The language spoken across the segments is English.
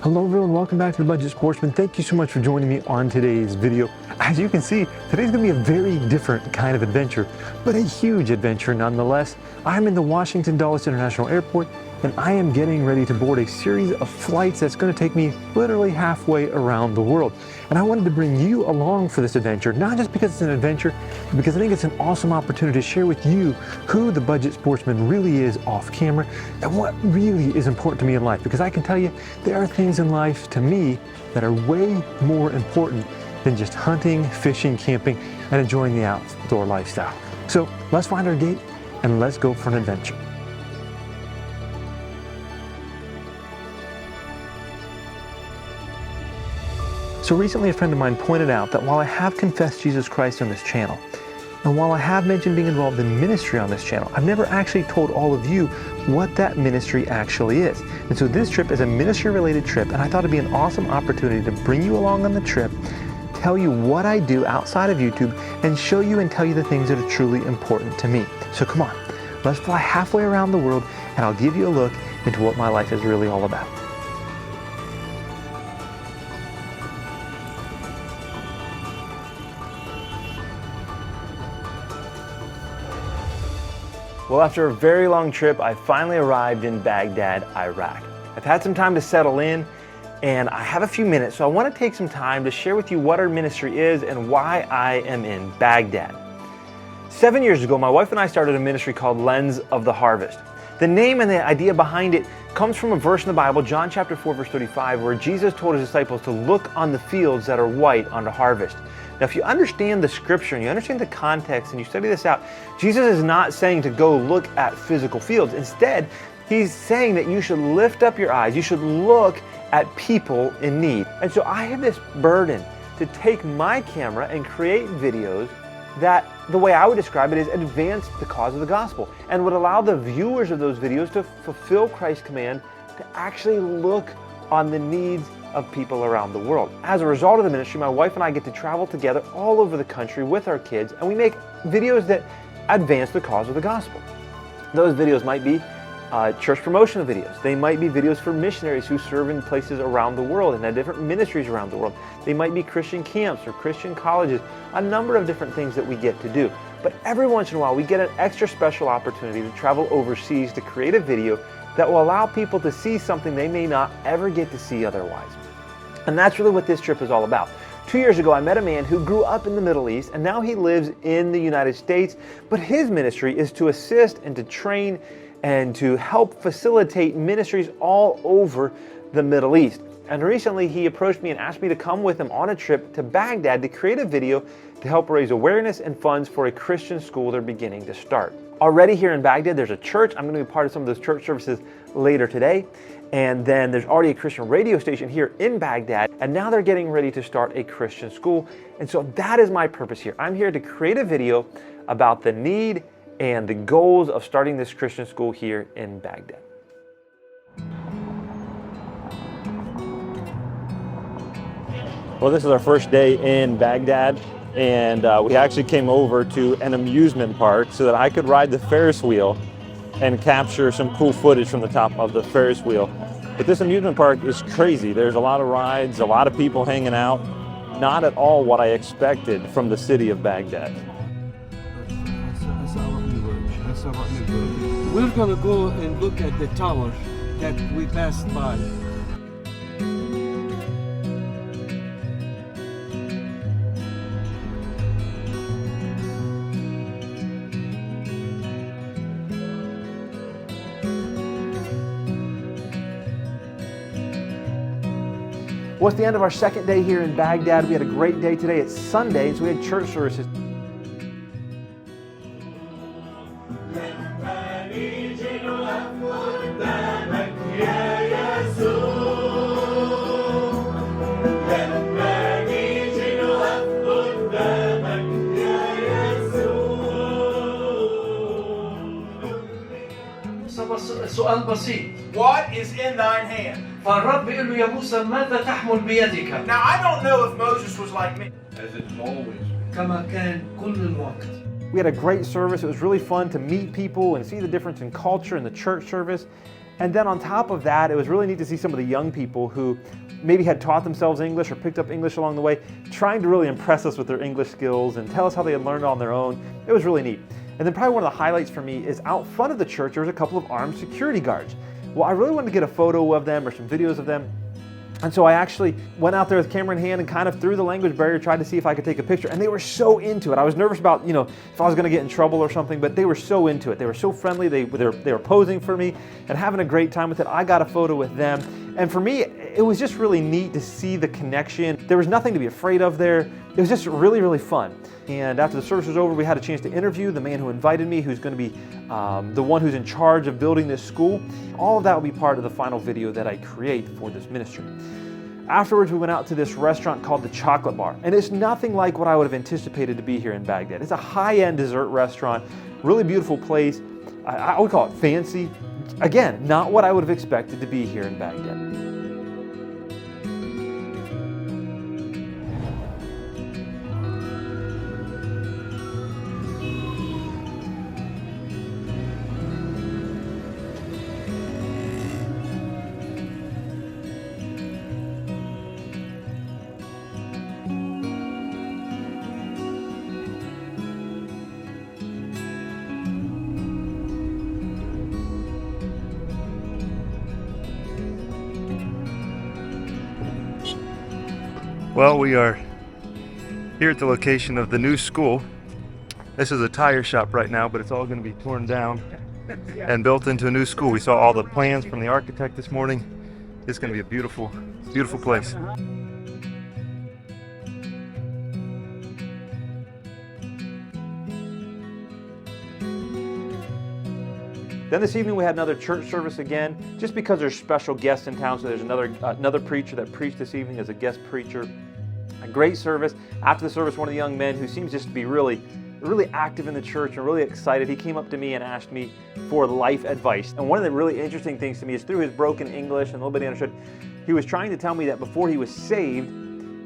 Hello everyone, welcome back to The Budget Sportsman. Thank you so much for joining me on today's video. As you can see, today's gonna be a very different kind of adventure, but a huge adventure nonetheless. I'm in the Washington Dulles International Airport, and I am getting ready to board a series of flights that's gonna take me literally halfway around the world. And I wanted to bring you along for this adventure, not just because it's an adventure, but because I think it's an awesome opportunity to share with you who the Budget Sportsman really is off camera and what really is important to me in life. Because I can tell you, there are things in life to me that are way more important than just hunting, fishing, camping, and enjoying the outdoor lifestyle. So let's find our gate and let's go for an adventure. So recently a friend of mine pointed out that while I have confessed Jesus Christ on this channel, and while I have mentioned being involved in ministry on this channel, I've never actually told all of you what that ministry actually is. And so this trip is a ministry-related trip, and I thought it'd be an awesome opportunity to bring you along on the trip, tell you what I do outside of YouTube, and show you and tell you the things that are truly important to me. So come on, let's fly halfway around the world, and I'll give you a look into what my life is really all about. Well, after a very long trip, I finally arrived in Baghdad, Iraq. I've had some time to settle in, and I have a few minutes, so I want to take some time to share with you what our ministry is and why I am in Baghdad. 7 years ago, my wife and I started a ministry called Lens of the Harvest. The name and the idea behind it comes from a verse in the Bible, John chapter 4, verse 35, where Jesus told his disciples to look on the fields that are white unto harvest. Now, if you understand the scripture and you understand the context and you study this out, Jesus is not saying to go look at physical fields. Instead, he's saying that you should lift up your eyes. You should look at people in need. And so I have this burden to take my camera and create videos that, the way I would describe it, is advance the cause of the gospel and would allow the viewers of those videos to fulfill Christ's command to actually look on the needs of people around the world. As a result of the ministry, my wife and I get to travel together all over the country with our kids, and we make videos that advance the cause of the gospel. Those videos might be church promotional videos. They might be videos for missionaries who serve in places around the world and have different ministries around the world. They might be Christian camps or Christian colleges, a number of different things that we get to do. But every once in a while, we get an extra special opportunity to travel overseas to create a video that will allow people to see something they may not ever get to see otherwise. And that's really what this trip is all about. 2 years ago, I met a man who grew up in the Middle East, and now he lives in the United States, but his ministry is to assist and to train and to help facilitate ministries all over the Middle East. And recently he approached me and asked me to come with him on a trip to Baghdad to create a video to help raise awareness and funds for a Christian school they're beginning to start. Already here in Baghdad, there's a church. I'm going to be part of some of those church services later today. And then there's already a Christian radio station here in Baghdad, and now they're getting ready to start a Christian school. And so that is my purpose here. I'm here to create a video about the need and the goals of starting this Christian school here in Baghdad. Well, this is our first day in Baghdad, and we actually came over to an amusement park so that I could ride the Ferris wheel and capture some cool footage from the top of the Ferris wheel. But this amusement park is crazy. There's a lot of rides, a lot of people hanging out. Not at all what I expected from the city of Baghdad. We're gonna go and look at the tower that we passed by. Well, it's the end of our second day here in Baghdad. We had a great day today. It's Sunday, so we had church services. سؤال بسيط. What is in thine hand? فالرب بيقول له يا موسى ماذا تحمل بيدك؟ Now I don't know if Moses was like me. As it's always. كما كان كل الوقت. We had a great service. It was really fun to meet people and see the difference in culture in the church service. And then on top of that, it was really neat to see some of the young people who maybe had taught themselves English or picked up English along the way, trying to really impress us with their English skills and tell us how they had learned on their own. It was really neat. And then probably one of the highlights for me is out front of the church, there was a couple of armed security guards. Well, I really wanted to get a photo of them or some videos of them. And so I actually went out there with camera in hand and kind of through the language barrier tried to see if I could take a picture. And they were so into it. I was nervous about, if I was going to get in trouble or something, but they were so into it. They were so friendly. They were posing for me and having a great time with it. I got a photo with them. And for me, it was just really neat to see the connection. There was nothing to be afraid of there. It was just really, really fun. And after the service was over, we had a chance to interview the man who invited me, who's going to be the one who's in charge of building this school. All of that will be part of the final video that I create for this ministry. Afterwards, we went out to this restaurant called the Chocolate Bar, and it's nothing like what I would have anticipated to be here in Baghdad. It's a high-end dessert restaurant, really beautiful place. I would call it fancy. Again, not what I would have expected to be here in Baghdad. Well, we are here at the location of the new school. This is a tire shop right now, but it's all going to be torn down and built into a new school. We saw all the plans from the architect this morning. It's going to be a beautiful, beautiful place. Then this evening we had another church service again, just because there's special guests in town. So there's another preacher that preached this evening as a guest preacher. A great service. After the service, one of the young men who seems just to be really active in the church and really excited, he came up to me and asked me for life advice. And one of the really interesting things to me is through his broken English and a little bit he understood, he was trying to tell me that before he was saved,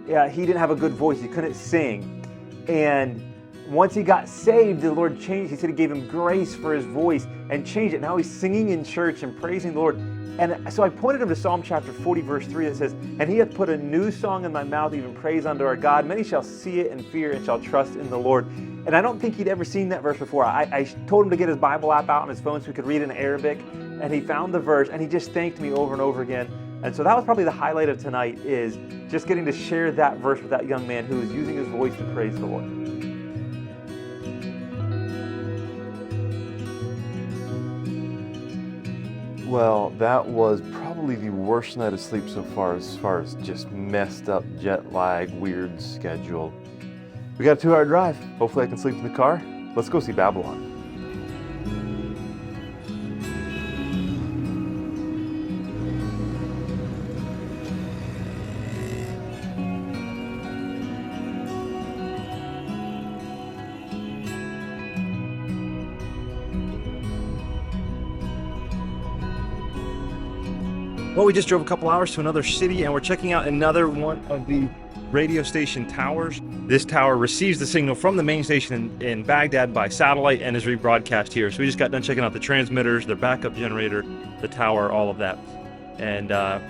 he didn't have a good voice. He couldn't sing. And once he got saved, the Lord changed. He said he gave him grace for his voice and changed it. Now he's singing in church and praising the Lord. And so I pointed him to Psalm chapter 40, verse 3 that says, "And he hath put a new song in my mouth, even praise unto our God. Many shall see it and fear and shall trust in the Lord." And I don't think he'd ever seen that verse before. I told him to get his Bible app out on his phone so he could read in Arabic. And he found the verse and he just thanked me over and over again. And so that was probably the highlight of tonight, is just getting to share that verse with that young man who is using his voice to praise the Lord. Well, that was probably the worst night of sleep so far as just messed up jet lag, weird schedule. We got a 2-hour drive. Hopefully I can sleep in the car. Let's go see Babylon. Well, we just drove a couple hours to another city and we're checking out another one of the radio station towers. This tower receives the signal from the main station in Baghdad by satellite and is rebroadcast here. So we just got done checking out the transmitters, their backup generator, the tower, all of that. And I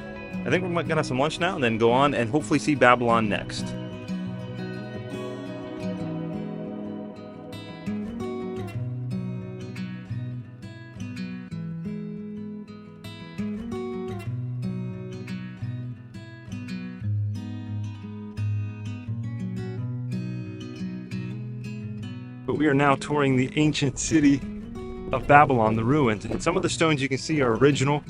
think we're gonna have some lunch now and then go on and hopefully see Babylon next. But we are now touring the ancient city of Babylon, the ruins. And some of the stones you can see are original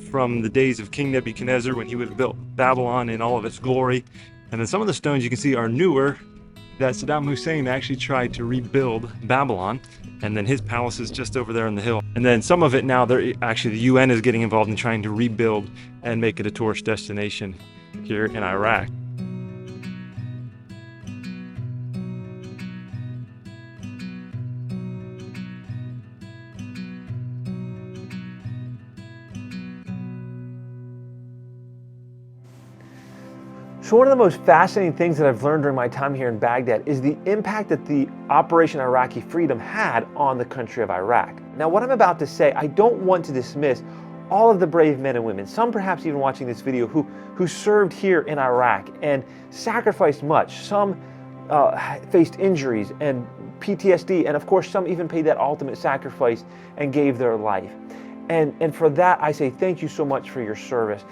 from the days of King Nebuchadnezzar when he would have built Babylon in all of its glory. And then some of the stones you can see are newer, that Saddam Hussein actually tried to rebuild Babylon. And then his palace is just over there on the hill. And then some of it now, actually the UN is getting involved in trying to rebuild and make it a tourist destination here in Iraq. So one of the most fascinating things that I've learned during my time here in Baghdad is the impact that the Operation Iraqi Freedom had on the country of Iraq. Now, what I'm about to say, I don't want to dismiss all of the brave men and women, some perhaps even watching this video, who served here in Iraq and sacrificed much. Some faced injuries and PTSD, and of course some even paid that ultimate sacrifice and gave their life. And for that I say thank you so much for your service.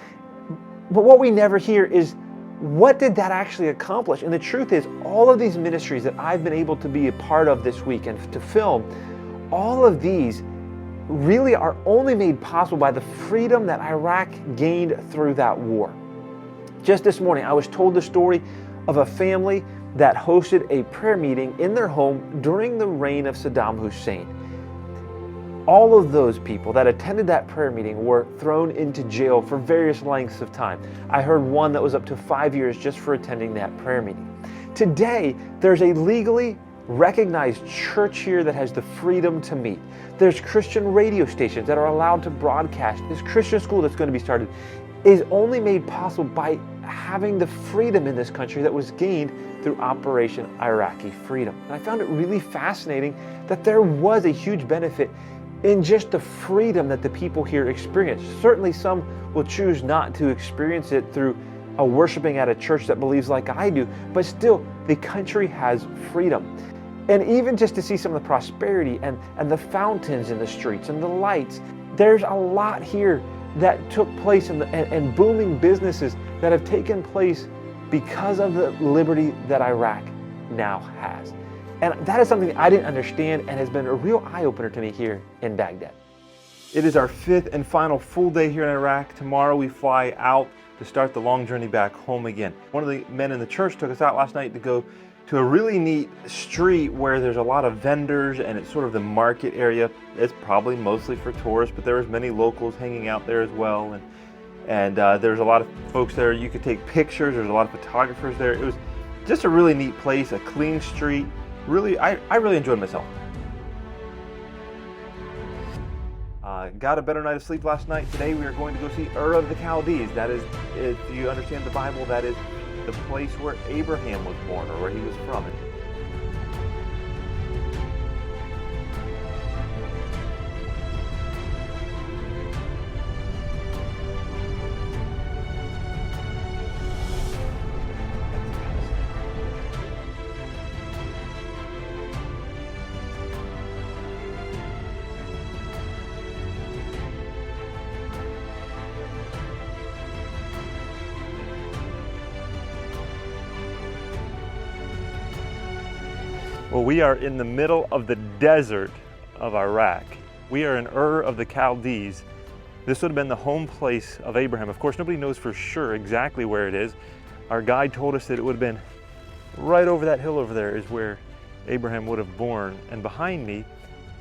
But what we never hear is, what did that actually accomplish? And the truth is, all of these ministries that I've been able to be a part of this week and to film, all of these really are only made possible by the freedom that Iraq gained through that war. Just this morning, I was told the story of a family that hosted a prayer meeting in their home during the reign of Saddam Hussein. All of those people that attended that prayer meeting were thrown into jail for various lengths of time. I heard one that was up to 5 years just for attending that prayer meeting. Today, there's a legally recognized church here that has the freedom to meet. There's Christian radio stations that are allowed to broadcast. This Christian school that's going to be started is only made possible by having the freedom in this country that was gained through Operation Iraqi Freedom. And I found it really fascinating that there was a huge benefit in just the freedom that the people here experience. Certainly some will choose not to experience it through worshiping at a church that believes like I do, but still the country has freedom. And even just to see some of the prosperity and the fountains in the streets and the lights, there's a lot here that took place and booming businesses that have taken place because of the liberty that Iraq now has. And that is something I didn't understand and has been a real eye-opener to me here in Baghdad. It is our 5th and final full day here in Iraq. Tomorrow we fly out to start the long journey back home again. One of the men in the church took us out last night to go to a really neat street where there's a lot of vendors, and it's sort of the market area. It's probably mostly for tourists, but there was many locals hanging out there as well. And there's a lot of folks there. You could take pictures. There's a lot of photographers there. It was just a really neat place, a clean street. Really, I really enjoyed myself. Got a better night of sleep last night. Today we are going to go see Ur of the Chaldees. That is, if you understand the Bible, that is the place where Abraham was born, or where he was from. Well, we are in the middle of the desert of Iraq. We are in Ur of the Chaldees. This would have been the home place of Abraham. Of course, nobody knows for sure exactly where it is. Our guide told us that it would have been right over that hill over there is where Abraham would have born. And behind me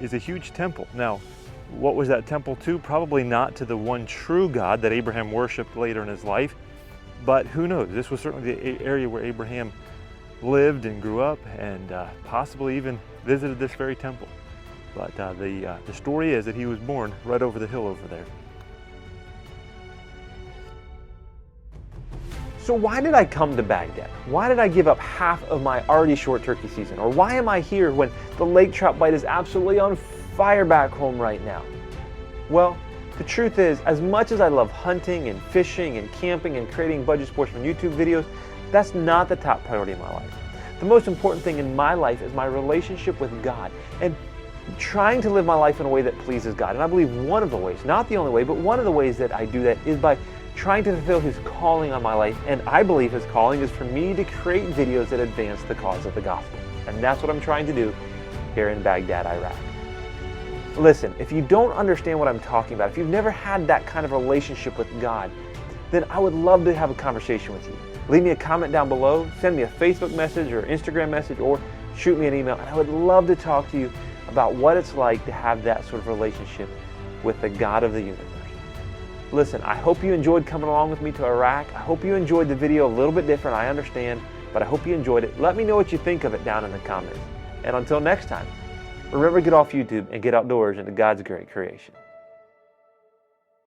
is a huge temple. Now, what was that temple to? Probably not to the one true God that Abraham worshiped later in his life, but who knows? This was certainly the area where Abraham lived and grew up, and possibly even visited this very temple. But the story is that he was born right over the hill over there. So why did I come to Baghdad? Why did I give up half of my already short turkey season? Or why am I here when the lake trout bite is absolutely on fire back home right now? Well, the truth is, as much as I love hunting and fishing and camping and creating budget sportsman YouTube videos, that's not the top priority in my life. The most important thing in my life is my relationship with God and trying to live my life in a way that pleases God. And I believe one of the ways, not the only way, but one of the ways that I do that is by trying to fulfill His calling on my life. And I believe His calling is for me to create videos that advance the cause of the gospel. And that's what I'm trying to do here in Baghdad, Iraq. Listen, if you don't understand what I'm talking about, if you've never had that kind of relationship with God, then I would love to have a conversation with you. Leave me a comment down below, send me a Facebook message or Instagram message, or shoot me an email, and I would love to talk to you about what it's like to have that sort of relationship with the God of the universe. Listen, I hope you enjoyed coming along with me to Iraq. I hope you enjoyed the video a little bit different, I understand, but I hope you enjoyed it. Let me know what you think of it down in the comments. And until next time, remember to get off YouTube and get outdoors into God's great creation.